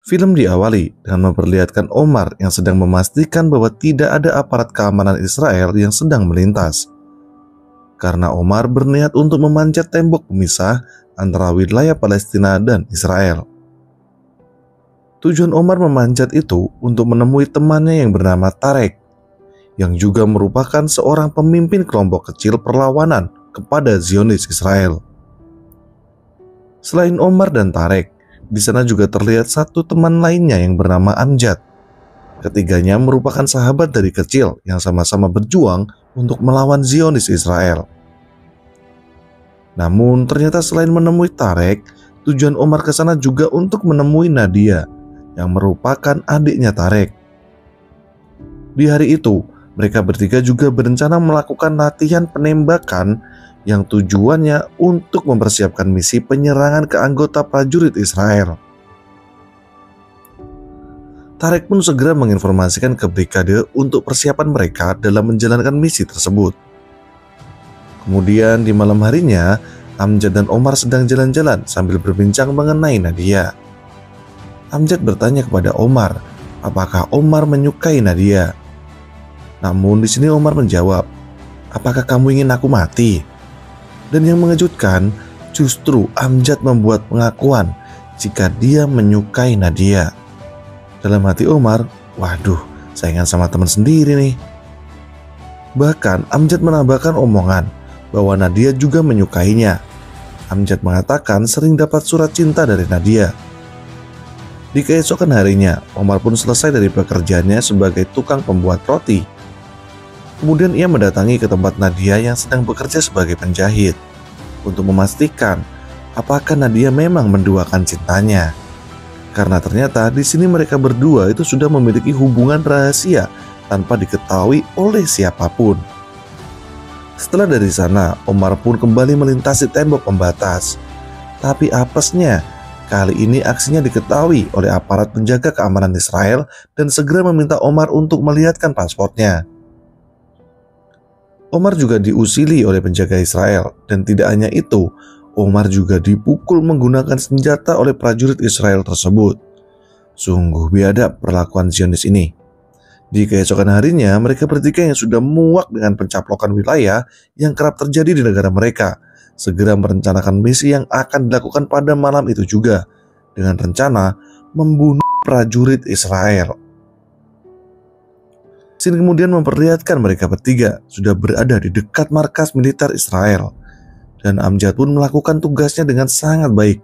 Film diawali dengan memperlihatkan Omar yang sedang memastikan bahwa tidak ada aparat keamanan Israel yang sedang melintas. Karena Omar berniat untuk memanjat tembok pemisah antara wilayah Palestina dan Israel. Tujuan Omar memanjat itu untuk menemui temannya yang bernama Tarek, yang juga merupakan seorang pemimpin kelompok kecil perlawanan kepada Zionis Israel. Selain Omar dan Tarek, di sana juga terlihat satu teman lainnya yang bernama Amjad. Ketiganya merupakan sahabat dari kecil yang sama-sama berjuang untuk melawan Zionis Israel. Namun ternyata selain menemui Tarek, tujuan Omar ke sana juga untuk menemui Nadia, yang merupakan adiknya Tarek. Di hari itu, mereka bertiga juga berencana melakukan latihan penembakan yang tujuannya untuk mempersiapkan misi penyerangan ke anggota prajurit Israel. Tarek pun segera menginformasikan ke brigade untuk persiapan mereka dalam menjalankan misi tersebut. Kemudian di malam harinya, Amjad dan Omar sedang jalan-jalan sambil berbincang mengenai Nadia. Amjad bertanya kepada Omar, apakah Omar menyukai Nadia? Namun di sini Omar menjawab, apakah kamu ingin aku mati? Dan yang mengejutkan, justru Amjad membuat pengakuan jika dia menyukai Nadia. Dalam hati Omar, waduh, saingan sama teman sendiri nih. Bahkan Amjad menambahkan omongan bahwa Nadia juga menyukainya. Amjad mengatakan sering dapat surat cinta dari Nadia. Di keesokan harinya, Omar pun selesai dari pekerjaannya sebagai tukang pembuat roti. Kemudian ia mendatangi ke tempat Nadia yang sedang bekerja sebagai penjahit untuk memastikan apakah Nadia memang menduakan cintanya. Karena ternyata di sini mereka berdua itu sudah memiliki hubungan rahasia tanpa diketahui oleh siapapun. Setelah dari sana, Omar pun kembali melintasi tembok pembatas. Tapi apesnya, kali ini aksinya diketahui oleh aparat penjaga keamanan Israel dan segera meminta Omar untuk melihatkan paspornya. Omar juga diusili oleh penjaga Israel, dan tidak hanya itu, Omar juga dipukul menggunakan senjata oleh prajurit Israel tersebut. Sungguh biadab perlakuan Zionis ini. Di keesokan harinya, mereka bertiga yang sudah muak dengan pencaplokan wilayah yang kerap terjadi di negara mereka, segera merencanakan misi yang akan dilakukan pada malam itu juga, dengan rencana membunuh prajurit Israel. Scene kemudian memperlihatkan mereka bertiga sudah berada di dekat markas militer Israel. Dan Amjad pun melakukan tugasnya dengan sangat baik.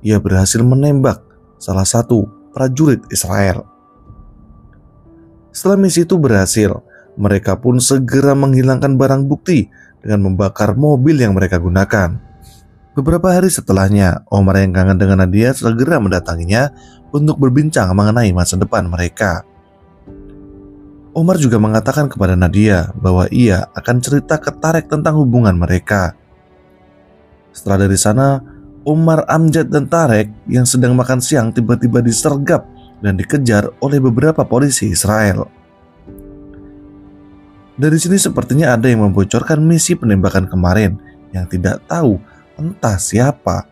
Ia berhasil menembak salah satu prajurit Israel. Setelah misi itu berhasil, mereka pun segera menghilangkan barang bukti dengan membakar mobil yang mereka gunakan. Beberapa hari setelahnya, Omar yang kangen dengan Nadia segera mendatanginya untuk berbincang mengenai masa depan mereka. Omar juga mengatakan kepada Nadia bahwa ia akan cerita ke Tarek tentang hubungan mereka. Setelah dari sana, Omar, Amjad, dan Tarek yang sedang makan siang tiba-tiba disergap dan dikejar oleh beberapa polisi Israel. Dari sini sepertinya ada yang membocorkan misi penembakan kemarin yang tidak tahu entah siapa.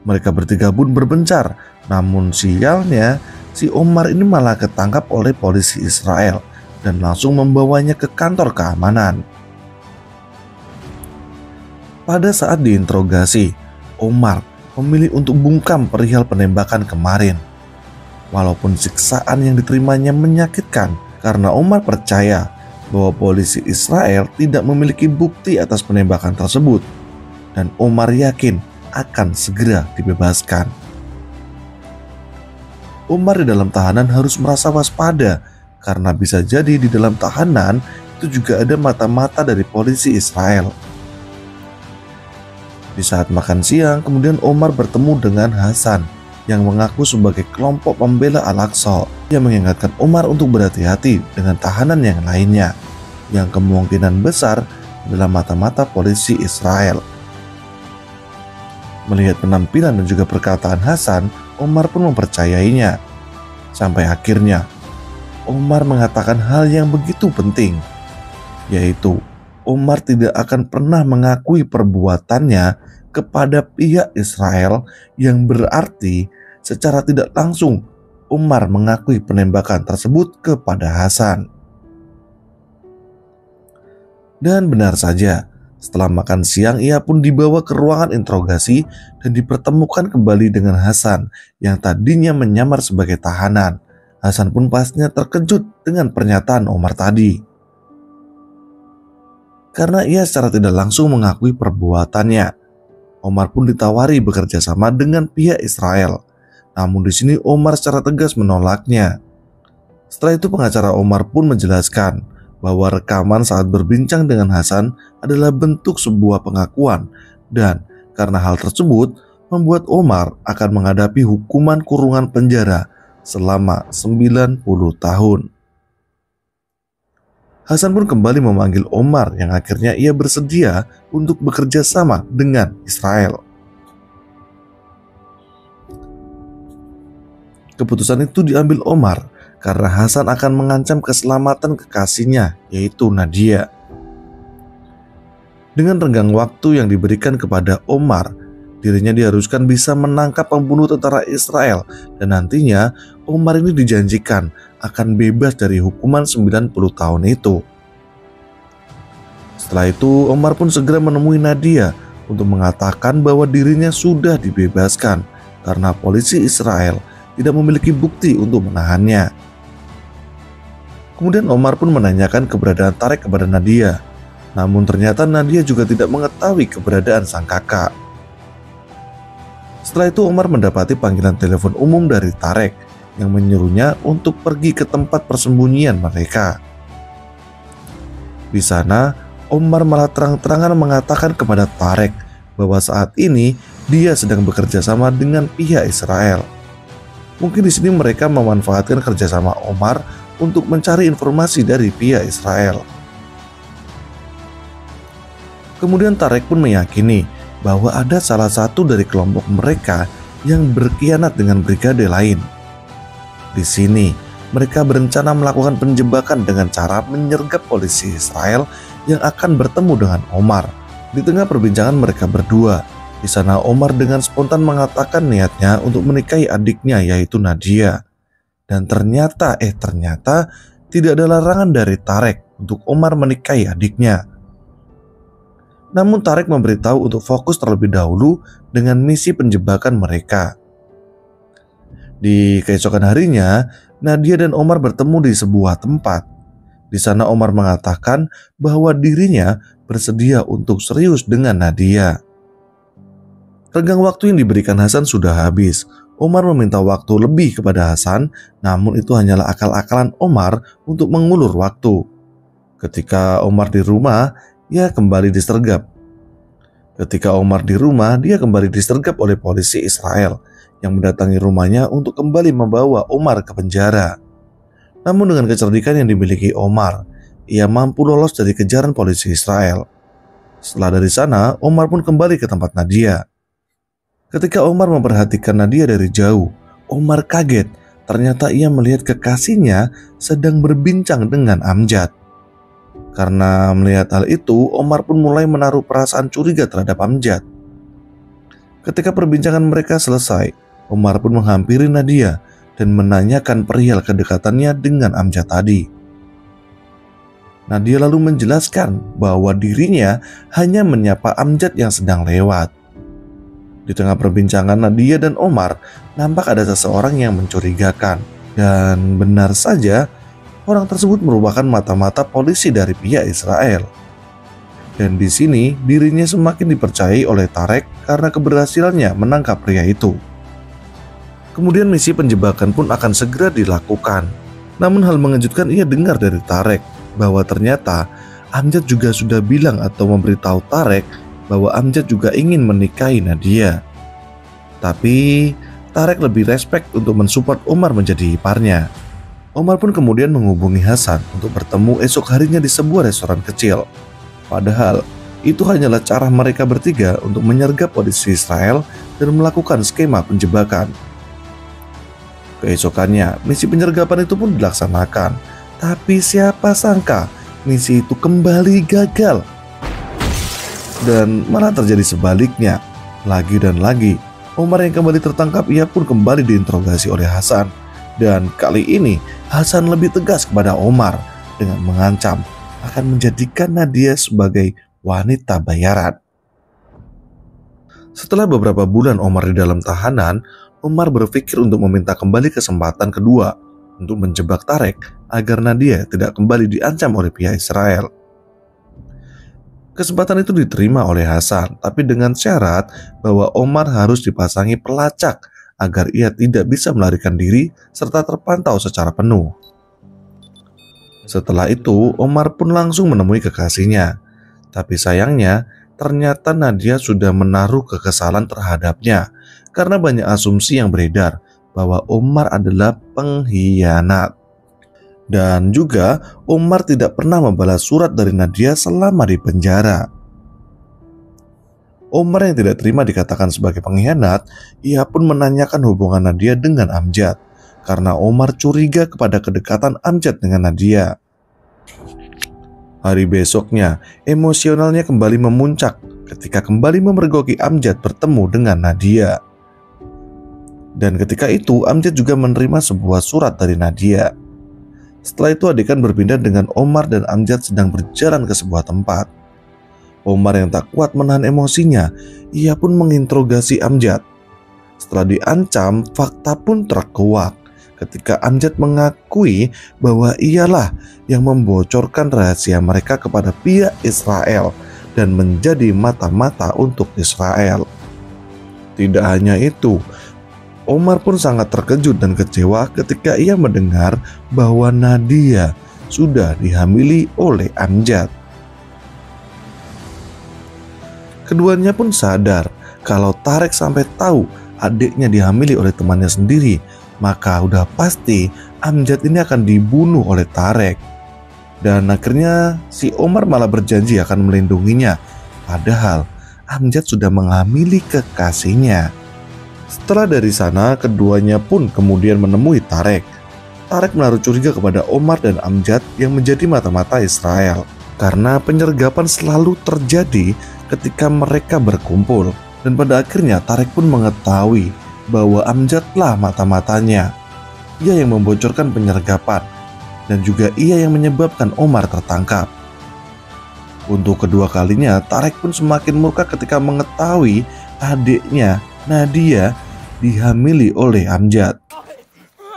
Mereka bertiga pun berbencar, namun sialnya si Omar ini malah ketangkap oleh polisi Israel dan langsung membawanya ke kantor keamanan. Pada saat diinterogasi, Omar memilih untuk bungkam perihal penembakan kemarin. Walaupun siksaan yang diterimanya menyakitkan, karena Omar percaya bahwa polisi Israel tidak memiliki bukti atas penembakan tersebut, dan Omar yakin akan segera dibebaskan. Omar di dalam tahanan harus merasa waspada, karena bisa jadi di dalam tahanan itu juga ada mata-mata dari polisi Israel. Di saat makan siang, kemudian Omar bertemu dengan Hasan yang mengaku sebagai kelompok pembela Al-Aqsa. Dia mengingatkan Omar untuk berhati-hati dengan tahanan yang lainnya, yang kemungkinan besar adalah mata-mata polisi Israel. Melihat penampilan dan juga perkataan Hasan, Omar pun mempercayainya. Sampai akhirnya, Omar mengatakan hal yang begitu penting, yaitu Omar tidak akan pernah mengakui perbuatannya kepada pihak Israel, yang berarti secara tidak langsung Omar mengakui penembakan tersebut kepada Hasan. Dan benar saja, setelah makan siang ia pun dibawa ke ruangan interogasi dan dipertemukan kembali dengan Hasan yang tadinya menyamar sebagai tahanan. Hasan pun pastinya terkejut dengan pernyataan Omar tadi, karena ia secara tidak langsung mengakui perbuatannya. Omar pun ditawari bekerja sama dengan pihak Israel. Namun di sini Omar secara tegas menolaknya. Setelah itu pengacara Omar pun menjelaskan bahwa rekaman saat berbincang dengan Hasan adalah bentuk sebuah pengakuan, dan karena hal tersebut membuat Omar akan menghadapi hukuman kurungan penjara selama 90 tahun. Hasan pun kembali memanggil Omar yang akhirnya ia bersedia untuk bekerja sama dengan Israel. Keputusan itu diambil Omar karena Hasan akan mengancam keselamatan kekasihnya, yaitu Nadia. Dengan renggang waktu yang diberikan kepada Omar, dirinya diharuskan bisa menangkap pembunuh tentara Israel, dan nantinya Omar ini dijanjikan akan bebas dari hukuman 90 tahun itu. Setelah itu Omar pun segera menemui Nadia untuk mengatakan bahwa dirinya sudah dibebaskan karena polisi Israel tidak memiliki bukti untuk menahannya. Kemudian Omar pun menanyakan keberadaan Tarek kepada Nadia, namun ternyata Nadia juga tidak mengetahui keberadaan sang kakak. Setelah itu Omar mendapati panggilan telepon umum dari Tarek yang menyuruhnya untuk pergi ke tempat persembunyian mereka. Di sana, Omar malah terang-terangan mengatakan kepada Tarek bahwa saat ini dia sedang bekerja sama dengan pihak Israel. Mungkin di sini mereka memanfaatkan kerjasama Omar untuk mencari informasi dari pihak Israel. Kemudian Tarek pun meyakini bahwa ada salah satu dari kelompok mereka yang berkhianat dengan brigade lain. Di sini, mereka berencana melakukan penjebakan dengan cara menyergap polisi Israel yang akan bertemu dengan Omar. Di tengah perbincangan mereka berdua, di sana Omar dengan spontan mengatakan niatnya untuk menikahi adiknya, yaitu Nadia. Dan ternyata tidak ada larangan dari Tarek untuk Omar menikahi adiknya. Namun Tarek memberitahu untuk fokus terlebih dahulu dengan misi penjebakan mereka. Di keesokan harinya, Nadia dan Omar bertemu di sebuah tempat. Di sana Omar mengatakan bahwa dirinya bersedia untuk serius dengan Nadia. Renggang waktu yang diberikan Hasan sudah habis. Omar meminta waktu lebih kepada Hasan, namun itu hanyalah akal-akalan Omar untuk mengulur waktu. Ketika Omar di rumah, dia kembali disergap. Dia disergap oleh polisi Israel yang mendatangi rumahnya untuk kembali membawa Omar ke penjara. Namun dengan kecerdikan yang dimiliki Omar, ia mampu lolos dari kejaran polisi Israel. Setelah dari sana, Omar pun kembali ke tempat Nadia. Ketika Omar memperhatikan Nadia dari jauh, Omar kaget. Ternyata ia melihat kekasihnya sedang berbincang dengan Amjad. Karena melihat hal itu, Omar pun mulai menaruh perasaan curiga terhadap Amjad. Ketika perbincangan mereka selesai, Omar pun menghampiri Nadia dan menanyakan perihal kedekatannya dengan Amjad tadi. Nadia lalu menjelaskan bahwa dirinya hanya menyapa Amjad yang sedang lewat. Di tengah perbincangan Nadia dan Omar, nampak ada seseorang yang mencurigakan. Dan benar saja, orang tersebut merupakan mata-mata polisi dari pihak Israel. Dan di sini dirinya semakin dipercayai oleh Tarek karena keberhasilannya menangkap pria itu. Kemudian misi penjebakan pun akan segera dilakukan. Namun hal mengejutkan ia dengar dari Tarek bahwa ternyata Amjad juga sudah bilang atau memberitahu Tarek bahwa Amjad juga ingin menikahi Nadia. Tapi Tarek lebih respek untuk mensupport Omar menjadi iparnya. Omar pun kemudian menghubungi Hasan untuk bertemu esok harinya di sebuah restoran kecil. Padahal itu hanyalah cara mereka bertiga untuk menyergap polisi Israel dan melakukan skema penjebakan. Keesokannya, misi penyergapan itu pun dilaksanakan. Tapi siapa sangka misi itu kembali gagal. Dan malah terjadi sebaliknya. Lagi dan lagi, Omar yang kembali tertangkap, ia pun kembali diinterogasi oleh Hasan. Dan kali ini Hasan lebih tegas kepada Omar dengan mengancam akan menjadikan Nadia sebagai wanita bayaran. Setelah beberapa bulan Omar di dalam tahanan, Omar berpikir untuk meminta kembali kesempatan kedua untuk menjebak Tarek agar Nadia tidak kembali diancam oleh pihak Israel. Kesempatan itu diterima oleh Hasan, tapi dengan syarat bahwa Omar harus dipasangi pelacak agar ia tidak bisa melarikan diri serta terpantau secara penuh. Setelah itu, Omar pun langsung menemui kekasihnya. Tapi sayangnya, ternyata Nadia sudah menaruh kekesalan terhadapnya karena banyak asumsi yang beredar bahwa Omar adalah pengkhianat. Dan juga Omar tidak pernah membalas surat dari Nadia selama di penjara. Omar yang tidak terima dikatakan sebagai pengkhianat, ia pun menanyakan hubungan Nadia dengan Amjad karena Omar curiga kepada kedekatan Amjad dengan Nadia. Hari besoknya, emosionalnya kembali memuncak ketika kembali memergoki Amjad bertemu dengan Nadia. Dan ketika itu, Amjad juga menerima sebuah surat dari Nadia. Setelah itu adegan berpindah dengan Omar dan Amjad sedang berjalan ke sebuah tempat. Omar yang tak kuat menahan emosinya, ia pun menginterogasi Amjad. Setelah diancam, fakta pun terkuak ketika Amjad mengakui bahwa ialah yang membocorkan rahasia mereka kepada pihak Israel dan menjadi mata-mata untuk Israel. Tidak hanya itu, Omar pun sangat terkejut dan kecewa ketika ia mendengar bahwa Nadia sudah dihamili oleh Amjad. Keduanya pun sadar kalau Tarek sampai tahu adiknya dihamili oleh temannya sendiri, maka udah pasti Amjad ini akan dibunuh oleh Tarek. Dan akhirnya si Omar malah berjanji akan melindunginya, padahal Amjad sudah menghamili kekasihnya. Setelah dari sana, keduanya pun kemudian menemui Tarek. Tarek menaruh curiga kepada Omar dan Amjad yang menjadi mata-mata Israel karena penyergapan selalu terjadi ketika mereka berkumpul. Dan pada akhirnya Tarek pun mengetahui bahwa Amjadlah mata-matanya. Ia yang membocorkan penyergapan dan juga ia yang menyebabkan Omar tertangkap. Untuk kedua kalinya, Tarek pun semakin murka ketika mengetahui adiknya Nadia dihamili oleh Amjad.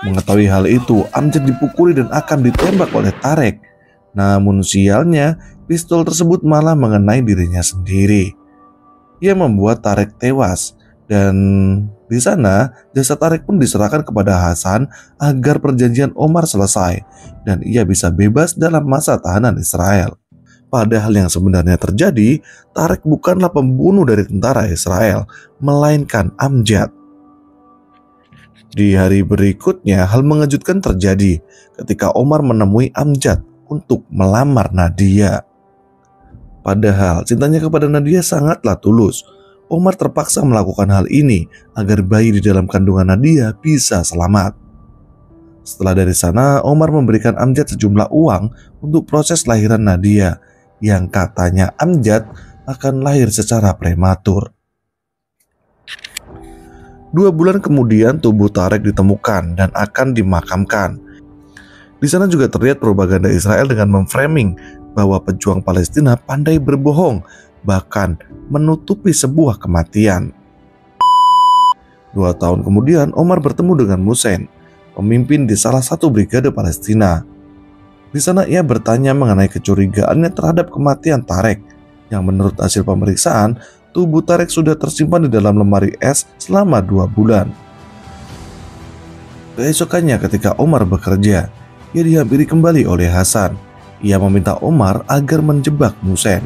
Mengetahui hal itu, Amjad dipukuli dan akan ditembak oleh Tarek. Namun sialnya, pistol tersebut malah mengenai dirinya sendiri. Ia membuat Tarek tewas dan di sana jasad Tarek pun diserahkan kepada Hasan agar perjanjian Omar selesai dan ia bisa bebas dalam masa tahanan Israel. Padahal yang sebenarnya terjadi, Tarek bukanlah pembunuh dari tentara Israel, melainkan Amjad. Di hari berikutnya, hal mengejutkan terjadi ketika Omar menemui Amjad untuk melamar Nadia. Padahal cintanya kepada Nadia sangatlah tulus. Omar terpaksa melakukan hal ini agar bayi di dalam kandungan Nadia bisa selamat. Setelah dari sana, Omar memberikan Amjad sejumlah uang untuk proses lahiran Nadia, yang katanya Amjad akan lahir secara prematur. 2 bulan kemudian tubuh Tarek ditemukan dan akan dimakamkan. Di sana juga terlihat propaganda Israel dengan memframing bahwa pejuang Palestina pandai berbohong, bahkan menutupi sebuah kematian. 2 tahun kemudian Omar bertemu dengan Musain, pemimpin di salah satu brigade Palestina. Di sana ia bertanya mengenai kecurigaannya terhadap kematian Tarek, yang menurut hasil pemeriksaan, tubuh Tarek sudah tersimpan di dalam lemari es selama 2 bulan. Keesokannya ketika Omar bekerja, ia dihampiri kembali oleh Hasan. Ia meminta Omar agar menjebak Musain.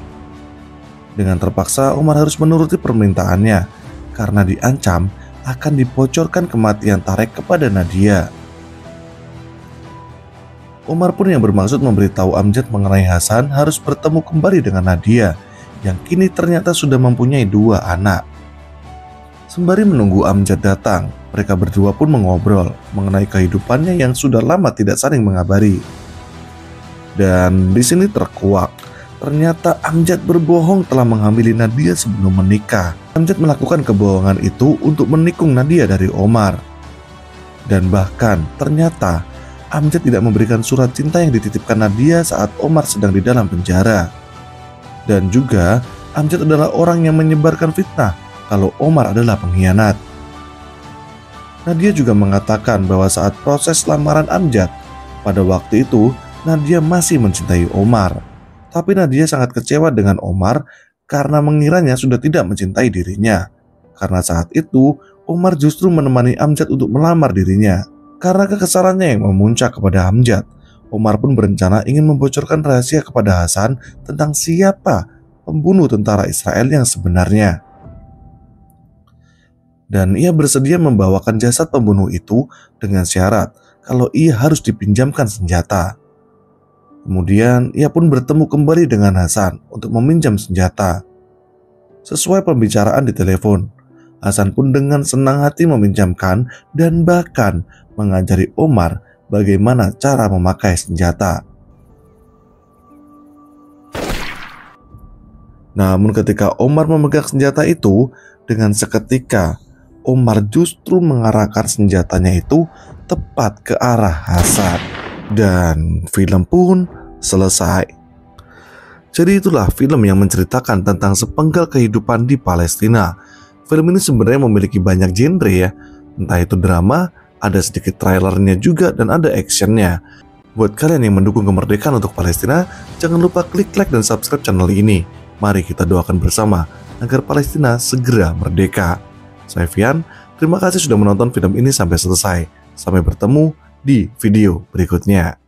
Dengan terpaksa Omar harus menuruti permintaannya karena diancam akan dibocorkan kematian Tarek kepada Nadia. Omar pun yang bermaksud memberitahu Amjad mengenai Hasan harus bertemu kembali dengan Nadia yang kini ternyata sudah mempunyai 2 anak. Sembari menunggu Amjad datang, mereka berdua pun mengobrol mengenai kehidupannya yang sudah lama tidak saling mengabari. Dan di sini terkuak Ternyata Amjad berbohong telah menghamili Nadia sebelum menikah. Amjad melakukan kebohongan itu untuk menikung Nadia dari Omar. Dan bahkan ternyata Amjad tidak memberikan surat cinta yang dititipkan Nadia saat Omar sedang di dalam penjara. Dan juga Amjad adalah orang yang menyebarkan fitnah kalau Omar adalah pengkhianat. Nadia juga mengatakan bahwa saat proses lamaran Amjad, pada waktu itu Nadia masih mencintai Omar. Tapi Nadia sangat kecewa dengan Omar karena mengiranya sudah tidak mencintai dirinya. Karena saat itu Omar justru menemani Amjad untuk melamar dirinya. Karena kekesalannya yang memuncak kepada Amjad, Omar pun berencana ingin membocorkan rahasia kepada Hasan tentang siapa pembunuh tentara Israel yang sebenarnya. Dan ia bersedia membawakan jasad pembunuh itu dengan syarat kalau ia harus dipinjamkan senjata. Kemudian ia pun bertemu kembali dengan Hasan untuk meminjam senjata. Sesuai pembicaraan di telepon, Hasan pun dengan senang hati meminjamkan dan bahkan mengajari Omar bagaimana cara memakai senjata. Namun ketika Omar memegang senjata itu, dengan seketika Omar justru mengarahkan senjatanya itu tepat ke arah Hasan. Dan film pun selesai. Jadi itulah film yang menceritakan tentang sepenggal kehidupan di Palestina. Film ini sebenarnya memiliki banyak genre ya. Entah itu drama, ada sedikit trailernya juga, dan ada actionnya. Buat kalian yang mendukung kemerdekaan untuk Palestina, jangan lupa klik like dan subscribe channel ini. Mari kita doakan bersama agar Palestina segera merdeka. Saya Fian, terima kasih sudah menonton film ini sampai selesai. Sampai bertemu di video berikutnya.